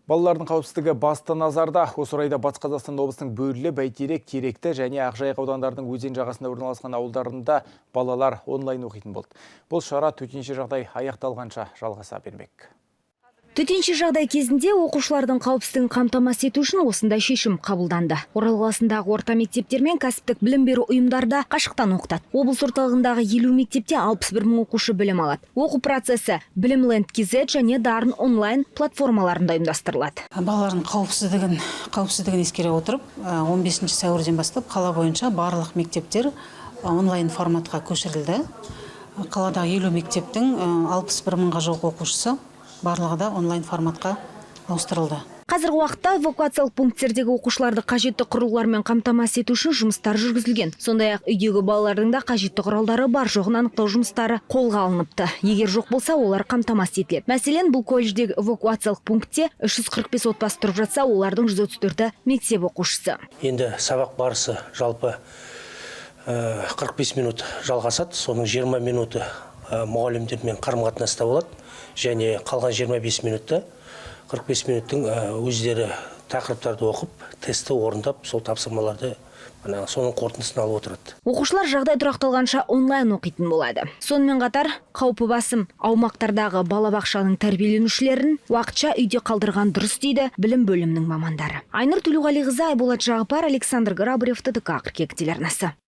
Балалардың қауіпсіздігі басты назарда. Осы орайда Батыс Қазақстан облысының Бөрлі, Бәйтерек, Теректі және Ақжайық аудандарының өзен жағасында орналасқан ауылдарында балалар онлайн оқитын болды. Бұл шара төтенше жағдай аяқталғанша жалғаса бермек. Төтенше жағдай кезінде оқушылардың қауіпсіздігін қамтамасыз ету үшін осындай шешім қабылданды. Орал қаласындағы орта мектептер мен кәсіптік білім беру ұйымдарда қашықтан оқытады. Облыс орталығындағы 50 мектепте 61 мың оқушы білім алады. Оқу процесі Білімленд KZ және Дарын онлайн платформаларында ұйымдастырылады. Балалардың қауіпсіздігін ескере отырып, 15 сәуірден бастап қала бойынша барлық мектептер онлайн форматқа көшірілді. Қаладағы 50 мектептің 61 мыңға жуық оқушысы барлығы да онлайн форматқа ауыстырылды. Қазіргі уақытта эвакуациялық пункттердегі оқушыларды қажетті құрылғылармен қамтамасыз ету үшін жұмыстар жүргізілген. Сондай-ақ үйдегі балалардың да қажетті құралдары бар жоғын анықтау жұмыстары қолға алыныпты. Егер жоқ болса, олар қамтамасыз етіледі. Мәселен, бұл колледждегі эвакуациялық пунктте 345 отбасы тұрып жатса, олардың 134-і мектеп оқушысы. Енді сабақ барысы жалпы 45 минут жалғасады. Соның 20 минуты мұғалімдермен қарым-қатынаста болады. Және қалған 25 минутта 45 минуттың өздері тақырыптарды оқып, тесті орындап, сол тапсырмаларды соның қорытындысын алып отырады. Оқушылар жағдай тұрақталғанша онлайн оқитын болады. Сонымен қатар, қаупі басым аумақтардағы балабақшаның тәрбиеленушілерін уақытша үйде қалдырған дұрыс дейді білім бөлімінің мамандары. Айнұр Төлеуғалиқызы, Айболат Жағыпар, Александр Грабарев, ТДК 42 телеарнасы.